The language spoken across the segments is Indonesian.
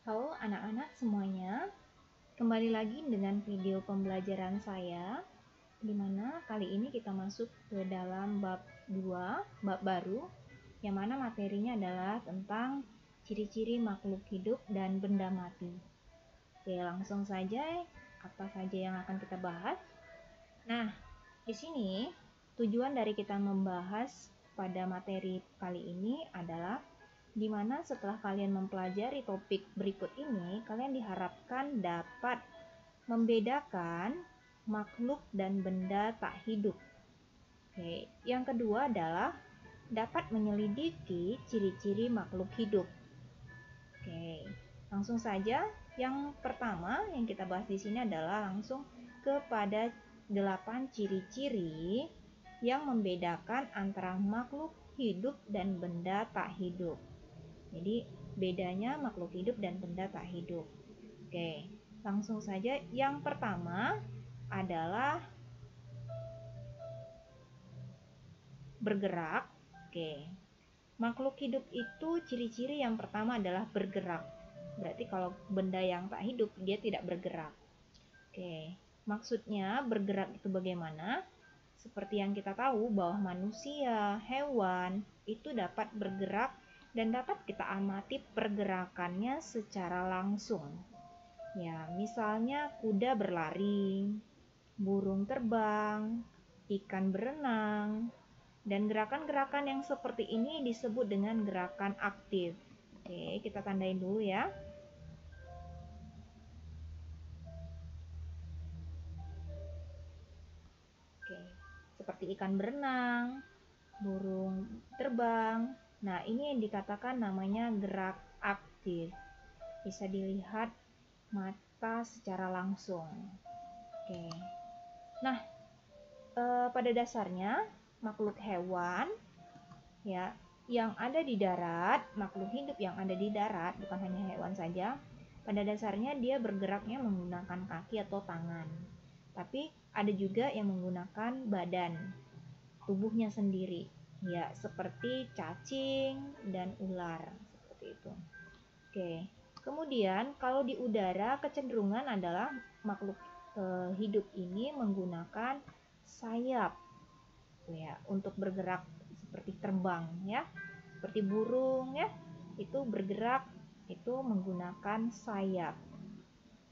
Halo anak-anak semuanya, kembali lagi dengan video pembelajaran saya, di mana kali ini kita masuk ke dalam bab 2, bab baru, yang mana materinya adalah tentang ciri-ciri makhluk hidup dan benda mati. Oke, langsung saja, apa saja yang akan kita bahas? Nah, di sini tujuan dari kita membahas pada materi kali ini adalah di mana setelah kalian mempelajari topik berikut ini, kalian diharapkan dapat membedakan makhluk dan benda tak hidup. Oke, yang kedua adalah dapat menyelidiki ciri-ciri makhluk hidup. Oke, langsung saja. Yang pertama yang kita bahas di sini adalah langsung kepada 8 ciri-ciri yang membedakan antara makhluk hidup dan benda tak hidup. Jadi bedanya makhluk hidup dan benda tak hidup. Oke, langsung saja. Yang pertama adalah bergerak. Oke, makhluk hidup itu ciri-ciri yang pertama adalah bergerak. Berarti kalau benda yang tak hidup dia tidak bergerak. Oke, maksudnya bergerak itu bagaimana? Seperti yang kita tahu bahwa manusia, hewan itu dapat bergerak dan dapat kita amati pergerakannya secara langsung. Ya, misalnya kuda berlari, burung terbang, ikan berenang, dan gerakan-gerakan yang seperti ini disebut dengan gerakan aktif. Oke, kita tandain dulu ya. Oke, seperti ikan berenang, burung terbang. Nah, ini yang dikatakan namanya gerak aktif. Bisa dilihat mata secara langsung. Oke. Nah, pada dasarnya makhluk hewan ya yang ada di darat, makhluk hidup yang ada di darat, bukan hanya hewan saja, pada dasarnya dia bergeraknya menggunakan kaki atau tangan. Tapi ada juga yang menggunakan badan, tubuhnya sendiri. Ya, seperti cacing dan ular, seperti itu. Oke. Kemudian kalau di udara kecenderungan adalah makhluk hidup ini menggunakan sayap ya untuk bergerak seperti terbang ya. Seperti burung ya, itu bergerak itu menggunakan sayap.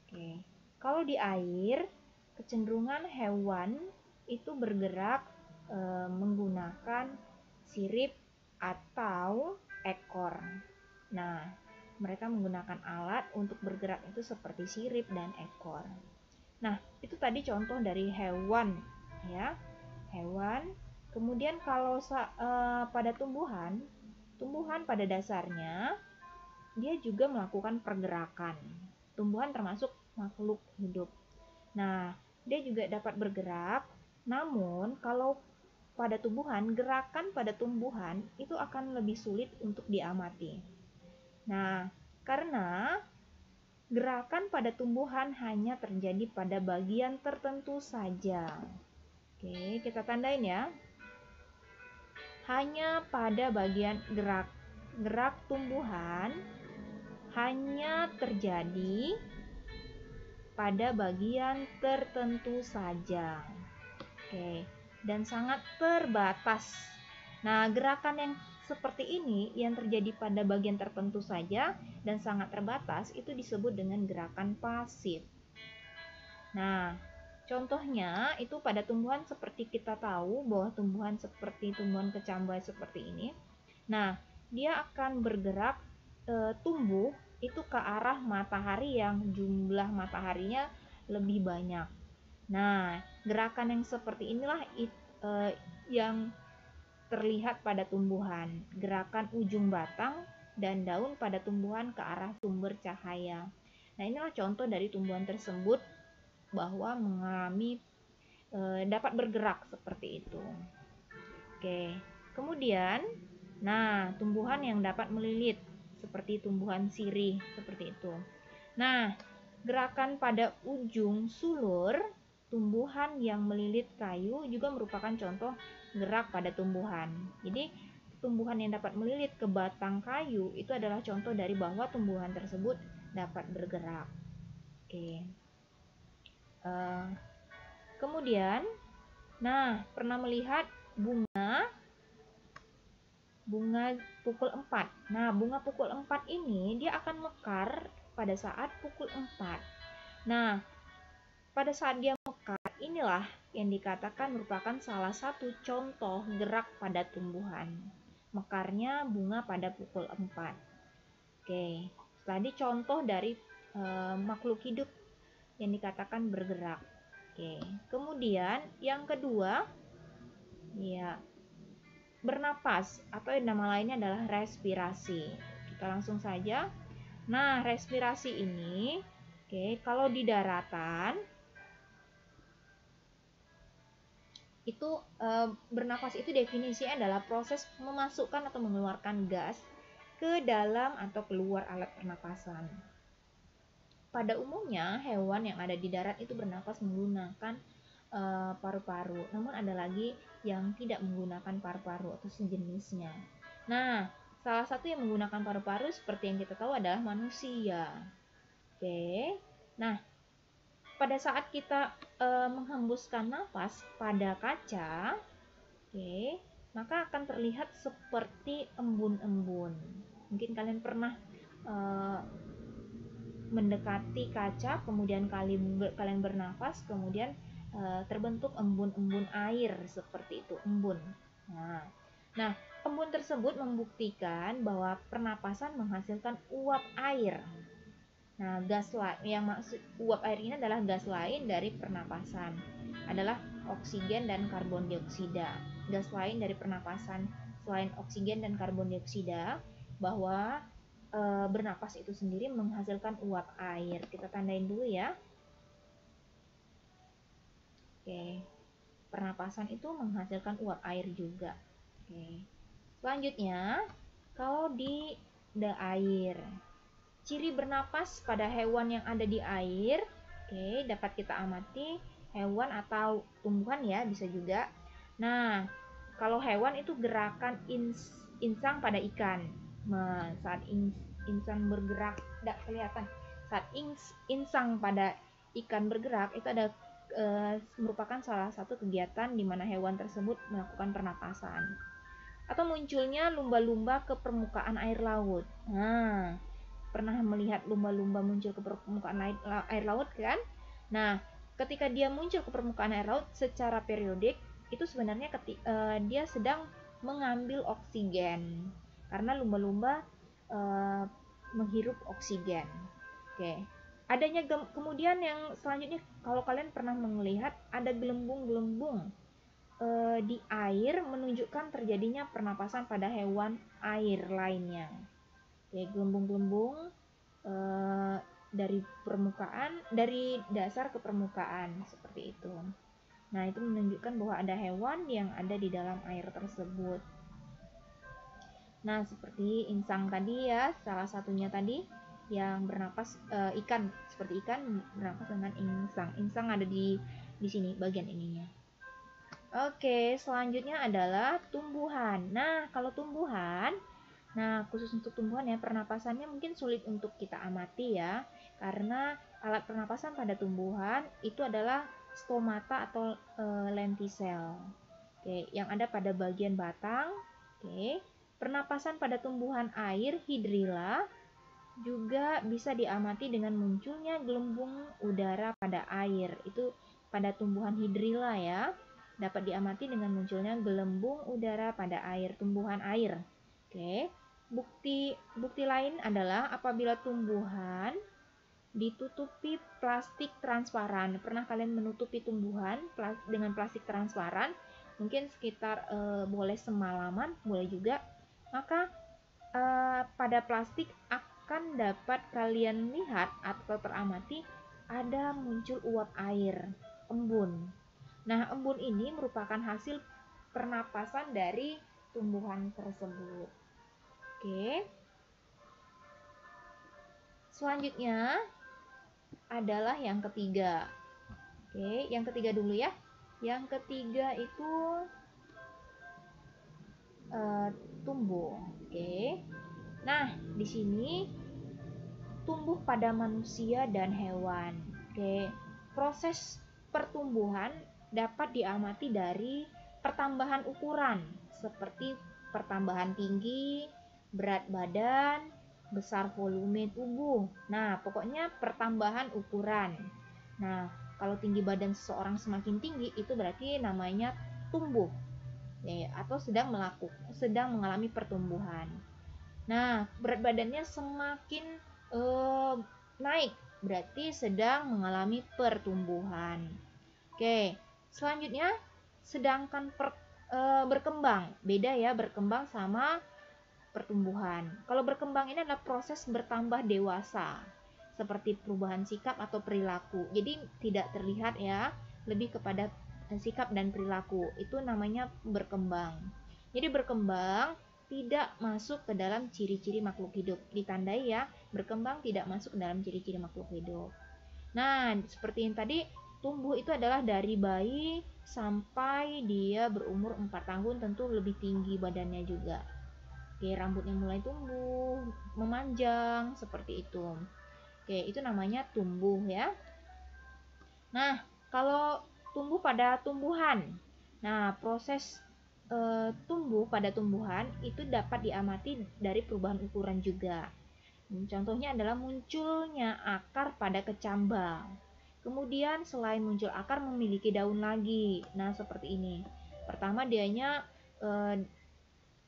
Oke. Kalau di air kecenderungan hewan itu bergerak menggunakan sirip atau ekor. Nah, mereka menggunakan alat untuk bergerak itu seperti sirip dan ekor. Nah, itu tadi contoh dari hewan ya. Hewan. Kemudian kalau pada tumbuhan pada dasarnya dia juga melakukan pergerakan. Tumbuhan termasuk makhluk hidup. Nah, dia juga dapat bergerak, namun kalau pada tumbuhan, gerakan pada tumbuhan itu akan lebih sulit untuk diamati. Nah, karena gerakan pada tumbuhan hanya terjadi pada bagian tertentu saja. Oke, kita tandain ya. Hanya pada bagian gerak tumbuhan hanya terjadi pada bagian tertentu saja. Oke, dan sangat terbatas. Nah, gerakan yang seperti ini yang terjadi pada bagian tertentu saja dan sangat terbatas itu disebut dengan gerakan pasif. Nah, contohnya itu pada tumbuhan seperti kita tahu bahwa tumbuhan seperti tumbuhan kecambah seperti ini. Nah, dia akan bergerak tumbuh itu ke arah matahari yang jumlah mataharinya lebih banyak. Nah, gerakan yang seperti inilah yang terlihat pada tumbuhan. Gerakan ujung batang dan daun pada tumbuhan ke arah sumber cahaya. Nah, inilah contoh dari tumbuhan tersebut bahwa mengalami dapat bergerak seperti itu. Oke, kemudian, nah tumbuhan yang dapat melilit seperti tumbuhan sirih seperti itu. Nah, gerakan pada ujung sulur tumbuhan yang melilit kayu juga merupakan contoh gerak pada tumbuhan. Jadi, tumbuhan yang dapat melilit ke batang kayu itu adalah contoh dari bahwa tumbuhan tersebut dapat bergerak. Oke. Kemudian, nah, pernah melihat bunga pukul 4. Nah, bunga pukul 4 ini dia akan mekar pada saat pukul 4. Nah, pada saat dia mekar, inilah yang dikatakan merupakan salah satu contoh gerak pada tumbuhan. Mekarnya bunga pada pukul 4. Oke, tadi contoh dari makhluk hidup yang dikatakan bergerak. Oke, kemudian yang kedua, ya, bernapas atau nama lainnya adalah respirasi. Kita langsung saja. Nah, respirasi ini, kalau di daratan itu bernapas itu definisinya adalah proses memasukkan atau mengeluarkan gas ke dalam atau keluar alat pernapasan. Pada umumnya hewan yang ada di darat itu bernapas menggunakan paru-paru, namun ada lagi yang tidak menggunakan paru-paru atau sejenisnya. Nah, salah satu yang menggunakan paru-paru seperti yang kita tahu adalah manusia. Nah, pada saat kita menghembuskan nafas pada kaca, maka akan terlihat seperti embun-embun. Mungkin kalian pernah mendekati kaca, kemudian kalian bernafas, kemudian terbentuk embun-embun air seperti itu, embun. Nah, embun tersebut membuktikan bahwa pernapasan menghasilkan uap air. Nah, gas yang maksud uap air ini adalah gas lain dari pernapasan, adalah oksigen dan karbon dioksida. Gas lain dari pernapasan selain oksigen dan karbon dioksida, bahwa bernapas itu sendiri menghasilkan uap air. Kita tandain dulu ya. Pernapasan itu menghasilkan uap air juga. Selanjutnya, kalau di air, ciri bernapas pada hewan yang ada di air, dapat kita amati hewan atau tumbuhan ya, bisa juga. Nah, kalau hewan itu gerakan insang pada ikan. Saat insang bergerak, tidak kelihatan. Saat insang pada ikan bergerak, itu ada merupakan salah satu kegiatan di mana hewan tersebut melakukan pernapasan. Atau munculnya lumba-lumba ke permukaan air laut. Nah, pernah melihat lumba-lumba muncul ke permukaan air laut kan? Nah, ketika dia muncul ke permukaan air laut secara periodik, itu sebenarnya dia sedang mengambil oksigen, karena lumba-lumba menghirup oksigen. Adanya kemudian yang selanjutnya, kalau kalian pernah melihat ada gelembung-gelembung di air, menunjukkan terjadinya pernapasan pada hewan air lainnya. Gelembung-gelembung dari permukaan, dari dasar ke permukaan seperti itu. Nah, itu menunjukkan bahwa ada hewan yang ada di dalam air tersebut. Nah, seperti insang tadi ya, salah satunya tadi yang bernapas ikan, seperti ikan bernapas dengan insang. Insang ada di sini bagian ininya. Oke, selanjutnya adalah tumbuhan. Nah, kalau tumbuhan, khusus untuk tumbuhan ya, pernapasannya mungkin sulit untuk kita amati ya, karena alat pernapasan pada tumbuhan itu adalah stomata atau lentisel. Yang ada pada bagian batang. Pernapasan pada tumbuhan air hidrilla juga bisa diamati dengan munculnya gelembung udara pada air. Itu pada tumbuhan hidrilla ya. Dapat diamati dengan munculnya gelembung udara pada air, tumbuhan air. Bukti lain adalah apabila tumbuhan ditutupi plastik transparan. Pernah kalian menutupi tumbuhan dengan plastik transparan? Mungkin sekitar boleh semalaman, boleh juga. Maka pada plastik akan dapat kalian lihat atau teramati ada muncul uap air, embun. Nah, embun ini merupakan hasil pernapasan dari tumbuhan tersebut. Selanjutnya adalah yang ketiga. Yang ketiga dulu ya. Yang ketiga itu tumbuh. Nah, di sini tumbuh pada manusia dan hewan. Oke, proses pertumbuhan dapat diamati dari pertambahan ukuran seperti pertambahan tinggi, berat badan, besar volume tubuh. Nah, pokoknya pertambahan ukuran. Nah, kalau tinggi badan seseorang semakin tinggi itu berarti namanya tumbuh, ya, atau sedang mengalami pertumbuhan. Nah, berat badannya semakin naik berarti sedang mengalami pertumbuhan. Oke, selanjutnya sedangkan berkembang, beda ya berkembang sama pertumbuhan. Kalau berkembang ini adalah proses bertambah dewasa, seperti perubahan sikap atau perilaku. Jadi tidak terlihat ya, lebih kepada sikap dan perilaku. Itu namanya berkembang. Jadi berkembang tidak masuk ke dalam ciri-ciri makhluk hidup. Ditandai ya, berkembang tidak masuk ke dalam ciri-ciri makhluk hidup. Nah, seperti yang tadi, tumbuh itu adalah dari bayi sampai dia berumur 4 tahun, tentu lebih tinggi badannya juga. Oke, rambutnya mulai tumbuh, memanjang, seperti itu. Oke, itu namanya tumbuh ya. Nah, kalau tumbuh pada tumbuhan. Nah, proses tumbuh pada tumbuhan itu dapat diamati dari perubahan ukuran juga. Contohnya adalah munculnya akar pada kecambang. Kemudian selain muncul akar memiliki daun lagi. Nah, seperti ini. Pertama dianya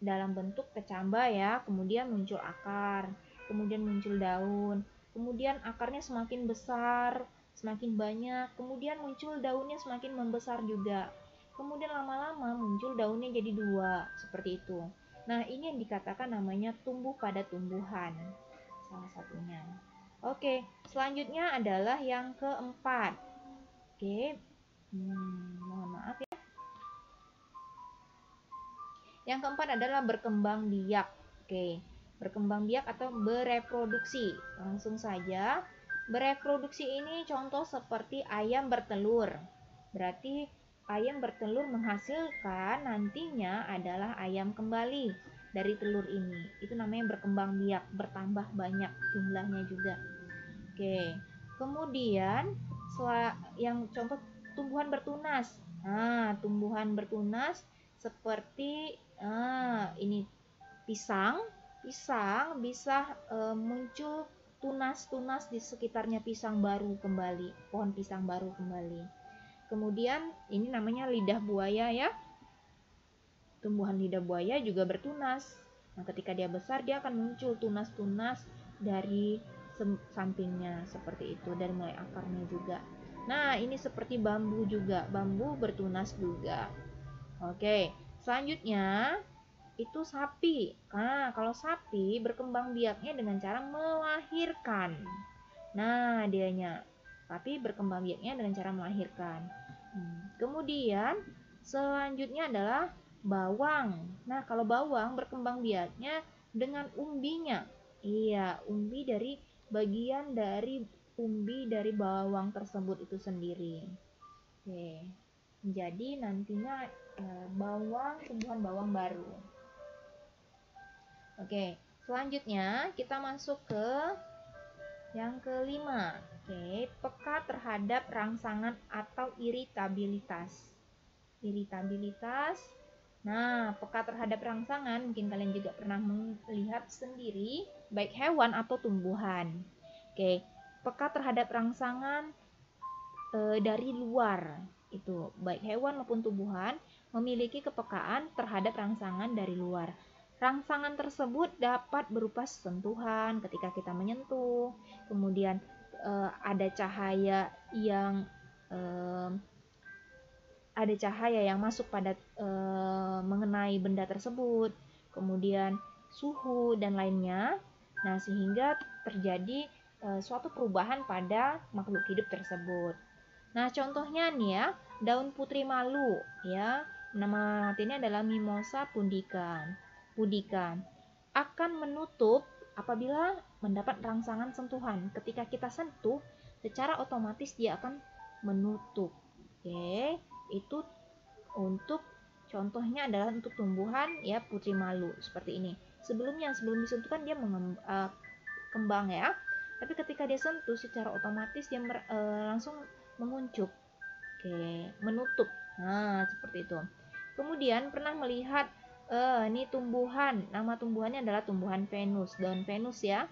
dalam bentuk kecambah ya, kemudian muncul akar, kemudian muncul daun, kemudian akarnya semakin besar, semakin banyak, kemudian muncul daunnya semakin membesar juga, kemudian lama-lama muncul daunnya jadi 2, seperti itu. Nah, ini yang dikatakan namanya tumbuh pada tumbuhan, salah satunya. Oke, selanjutnya adalah yang keempat. Oke, mohon maaf ya. Yang keempat adalah berkembang biak. Oke, berkembang biak atau bereproduksi. Langsung saja, bereproduksi ini contoh seperti ayam bertelur. Berarti ayam bertelur menghasilkan nantinya adalah ayam kembali dari telur ini. Itu namanya berkembang biak, bertambah banyak jumlahnya juga. Oke, kemudian yang contoh tumbuhan bertunas. Nah, tumbuhan bertunas seperti ini pisang bisa muncul tunas-tunas di sekitarnya pisang baru kembali, pohon pisang baru kembali. Kemudian ini namanya lidah buaya ya. Tumbuhan lidah buaya juga bertunas. Nah, ketika dia besar dia akan muncul tunas-tunas dari sampingnya seperti itu, dari mulai akarnya juga. Nah, ini seperti bambu juga, bambu bertunas juga. Oke, selanjutnya itu sapi. Nah, kalau sapi berkembang biaknya dengan cara melahirkan. Nah, dianya. Sapi berkembang biaknya dengan cara melahirkan. Kemudian selanjutnya adalah bawang. Nah, kalau bawang berkembang biaknya dengan umbinya. Iya, umbi dari bagian dari umbi dari bawang tersebut itu sendiri. Oke. Jadi nantinya bawang, tumbuhan bawang baru. Oke, selanjutnya kita masuk ke yang kelima. Oke, peka terhadap rangsangan atau iritabilitas. Iritabilitas. Nah, peka terhadap rangsangan mungkin kalian juga pernah melihat sendiri, baik hewan atau tumbuhan. Oke, peka terhadap rangsangan dari luar. Itu baik hewan maupun tumbuhan memiliki kepekaan terhadap rangsangan dari luar. Rangsangan tersebut dapat berupa sentuhan ketika kita menyentuh, kemudian ada cahaya yang masuk pada mengenai benda tersebut, kemudian suhu dan lainnya. Nah, sehingga terjadi suatu perubahan pada makhluk hidup tersebut. Nah, contohnya nih ya, daun putri malu ya. Nama latinnya adalah Mimosa pudica. Akan menutup apabila mendapat rangsangan sentuhan. Ketika kita sentuh, secara otomatis dia akan menutup. Oke, itu untuk contohnya adalah untuk tumbuhan ya putri malu seperti ini. Sebelum disentuhkan dia kembang ya. Tapi ketika dia sentuh, secara otomatis dia langsung menguncup. Oke, menutup. Nah, seperti itu. Kemudian pernah melihat ini tumbuhan. Nama tumbuhannya adalah tumbuhan Venus, daun Venus ya.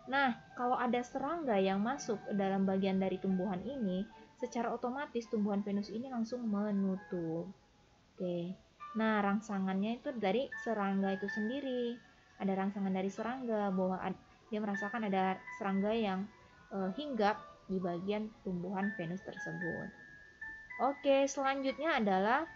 Nah, kalau ada serangga yang masuk ke dalam bagian dari tumbuhan ini, secara otomatis tumbuhan Venus ini langsung menutup. Oke. Nah, rangsangannya itu dari serangga itu sendiri. Ada rangsangan dari serangga bahwa dia merasakan ada serangga yang hinggap di bagian tumbuhan Venus tersebut. Oke, selanjutnya adalah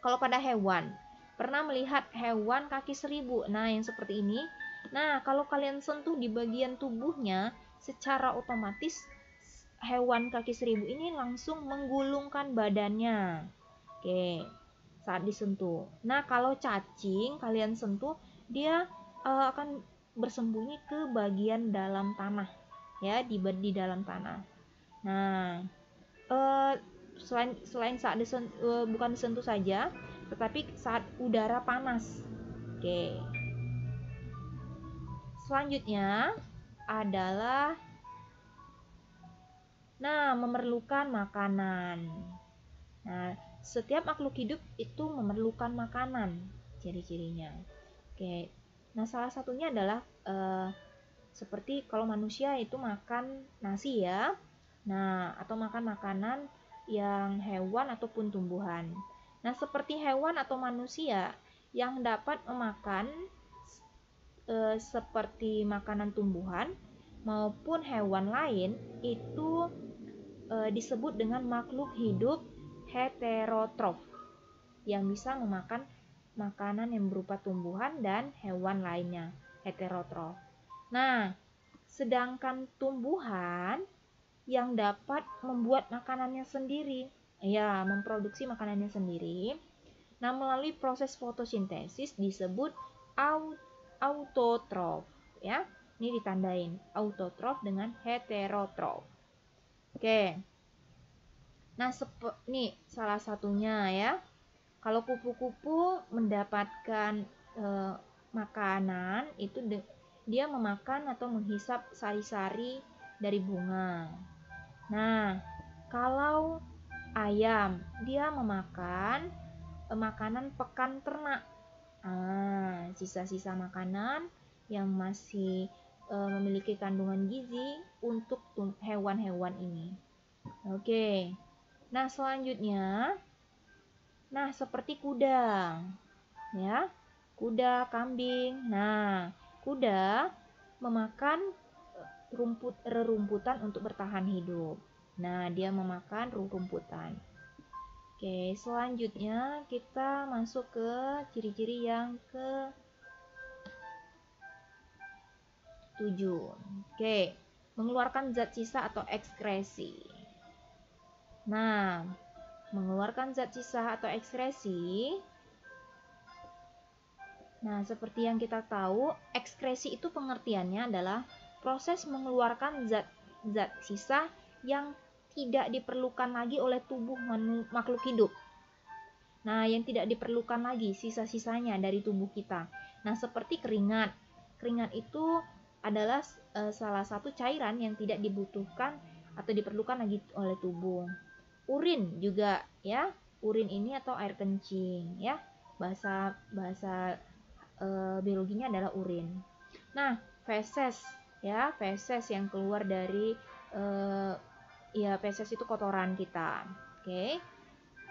kalau pada hewan. Pernah melihat hewan kaki seribu. Nah, yang seperti ini. Nah, kalau kalian sentuh di bagian tubuhnya, secara otomatis hewan kaki seribu ini langsung menggulungkan badannya. Oke, saat disentuh. Nah, kalau cacing kalian sentuh, dia akan bersembunyi ke bagian dalam tanah. Ya, di dalam tanah. Nah, selain saat bukan disentuh saja, tetapi saat udara panas. Oke. Selanjutnya adalah memerlukan makanan. Nah, setiap makhluk hidup itu memerlukan makanan, ciri-cirinya. Oke. Nah, salah satunya adalah seperti kalau manusia itu makan nasi ya. Nah, atau makan makanan yang hewan ataupun tumbuhan. Nah, seperti hewan atau manusia yang dapat memakan seperti makanan tumbuhan maupun hewan lain itu disebut dengan makhluk hidup heterotrof yang bisa memakan makanan yang berupa tumbuhan dan hewan lainnya, heterotrof. Nah, sedangkan tumbuhan yang dapat membuat makanannya sendiri, ya, memproduksi makanannya sendiri. Nah, melalui proses fotosintesis disebut autotrof, ya. Ini ditandain autotrof dengan heterotrof. Oke. Nah, nih salah satunya ya. Kalau kupu-kupu mendapatkan makanan itu dia memakan atau menghisap sari-sari dari bunga. Nah, kalau ayam, dia memakan makanan pekan ternak. Sisa-sisa makanan yang masih memiliki kandungan gizi untuk hewan-hewan ini. Oke. Nah, selanjutnya seperti kuda. Ya. Kuda, kambing. Nah, kuda memakan rerumputan untuk bertahan hidup. Nah, dia memakan rerumputan. Oke, selanjutnya kita masuk ke ciri-ciri yang ke-7. Oke, mengeluarkan zat sisa atau ekskresi. Nah, mengeluarkan zat sisa atau ekskresi. Nah, seperti yang kita tahu, ekskresi itu pengertiannya adalah proses mengeluarkan zat sisa yang tidak diperlukan lagi oleh tubuh makhluk hidup. Nah, yang tidak diperlukan lagi sisa-sisanya dari tubuh kita. Nah, seperti keringat. Keringat itu adalah salah satu cairan yang tidak dibutuhkan atau diperlukan lagi oleh tubuh. Urin juga ya. Urin ini atau air kencing ya. Bahasa biologinya adalah urin. Nah, feses ya, feses yang keluar dari feses itu kotoran kita. Oke.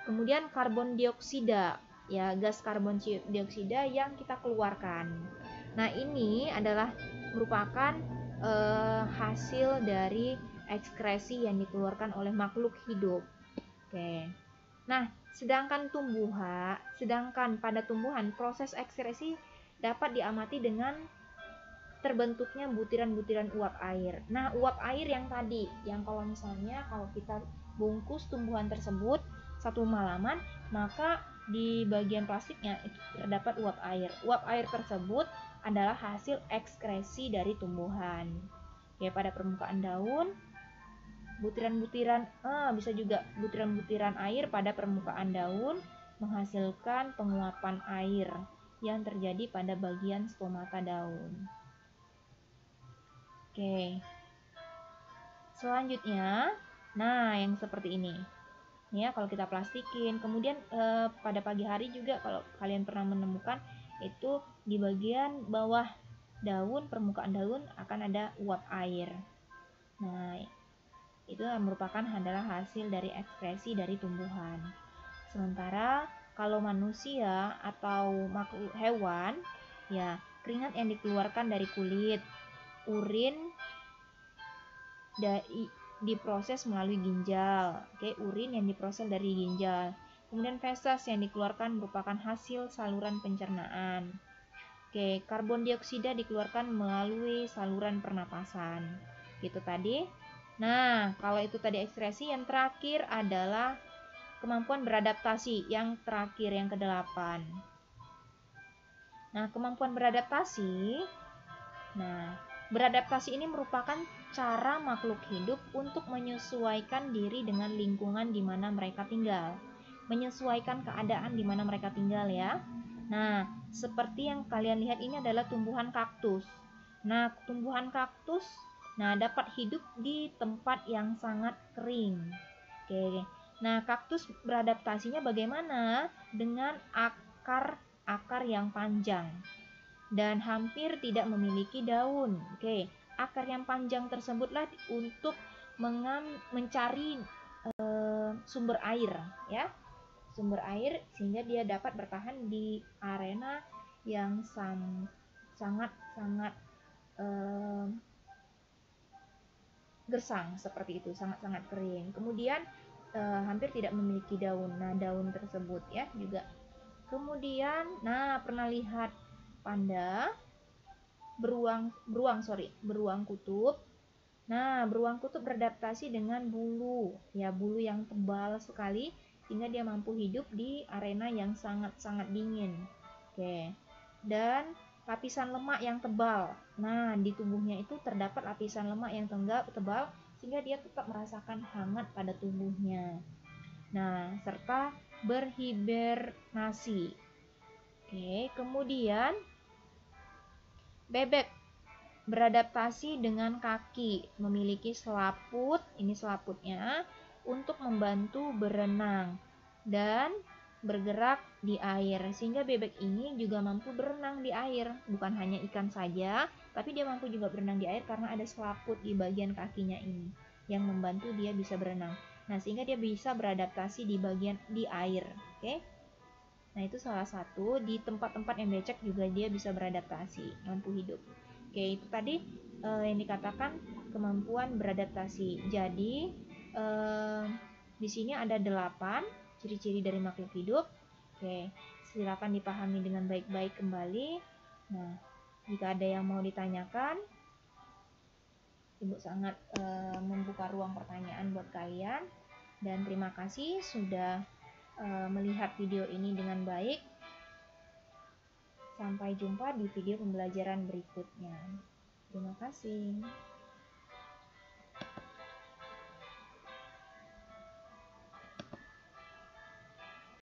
Kemudian karbon dioksida, ya, gas karbon dioksida yang kita keluarkan. Nah, ini adalah merupakan hasil dari ekskresi yang dikeluarkan oleh makhluk hidup. Oke. Nah, sedangkan pada tumbuhan proses ekskresi dapat diamati dengan terbentuknya butiran-butiran uap air. Nah, uap air yang tadi, yang kalau misalnya kalau kita bungkus tumbuhan tersebut satu malaman, maka di bagian plastiknya itu terdapat uap air. Uap air tersebut adalah hasil ekskresi dari tumbuhan. Ya, pada permukaan daun, bisa juga butiran-butiran air pada permukaan daun menghasilkan penguapan air yang terjadi pada bagian stomata daun. Oke. Selanjutnya, nah yang seperti ini. Ya, kalau kita plastikin. Kemudian pada pagi hari juga kalau kalian pernah menemukan itu di bagian bawah daun, permukaan daun akan ada uap air. Nah, itu merupakan adalah hasil dari ekskresi dari tumbuhan. Sementara kalau manusia atau makhluk hewan, ya keringat yang dikeluarkan dari kulit, urin diproses melalui ginjal. Oke, urin yang diproses dari ginjal. Kemudian feses yang dikeluarkan merupakan hasil saluran pencernaan. Oke, karbon dioksida dikeluarkan melalui saluran pernapasan. Gitu tadi. Nah, kalau itu tadi ekskresi, yang terakhir adalah kemampuan beradaptasi. Yang terakhir, yang ke-8. Nah, kemampuan beradaptasi. Nah, beradaptasi ini merupakan cara makhluk hidup untuk menyesuaikan diri dengan lingkungan di mana mereka tinggal. Menyesuaikan keadaan di mana mereka tinggal ya. Nah, seperti yang kalian lihat ini adalah tumbuhan kaktus. Nah, tumbuhan kaktus dapat hidup di tempat yang sangat kering. Oke. Nah, kaktus beradaptasinya bagaimana? Dengan akar yang panjang dan hampir tidak memiliki daun. Oke, akar yang panjang tersebutlah untuk mencari sumber air, ya, sumber air sehingga dia dapat bertahan di arena yang sangat gersang seperti itu, sangat kering. Kemudian hampir tidak memiliki daun. Nah, daun tersebut ya juga. Kemudian, pernah lihat panda beruang kutub. Nah, beruang kutub beradaptasi dengan bulu yang tebal sekali sehingga dia mampu hidup di arena yang sangat dingin. Oke. Dan lapisan lemak yang tebal. Nah, di tubuhnya itu terdapat lapisan lemak yang tebal sehingga dia tetap merasakan hangat pada tubuhnya. Nah, serta berhibernasi. Oke, kemudian bebek beradaptasi dengan kaki, memiliki selaput, ini selaputnya, untuk membantu berenang dan bergerak di air. Sehingga bebek ini juga mampu berenang di air, bukan hanya ikan saja, tapi dia mampu juga berenang di air karena ada selaput di bagian kakinya ini yang membantu dia bisa berenang. Nah, sehingga dia bisa beradaptasi di air, oke? Nah, itu salah satu, di tempat-tempat yang becek juga dia bisa beradaptasi, mampu hidup. Oke, itu tadi yang dikatakan kemampuan beradaptasi. Jadi, di sini ada 8 ciri-ciri dari makhluk hidup. Oke, silakan dipahami dengan baik-baik kembali. Nah, jika ada yang mau ditanyakan, Ibu sangat membuka ruang pertanyaan buat kalian. Dan terima kasih sudah melihat video ini dengan baik. Sampai jumpa di video pembelajaran berikutnya. Terima kasih.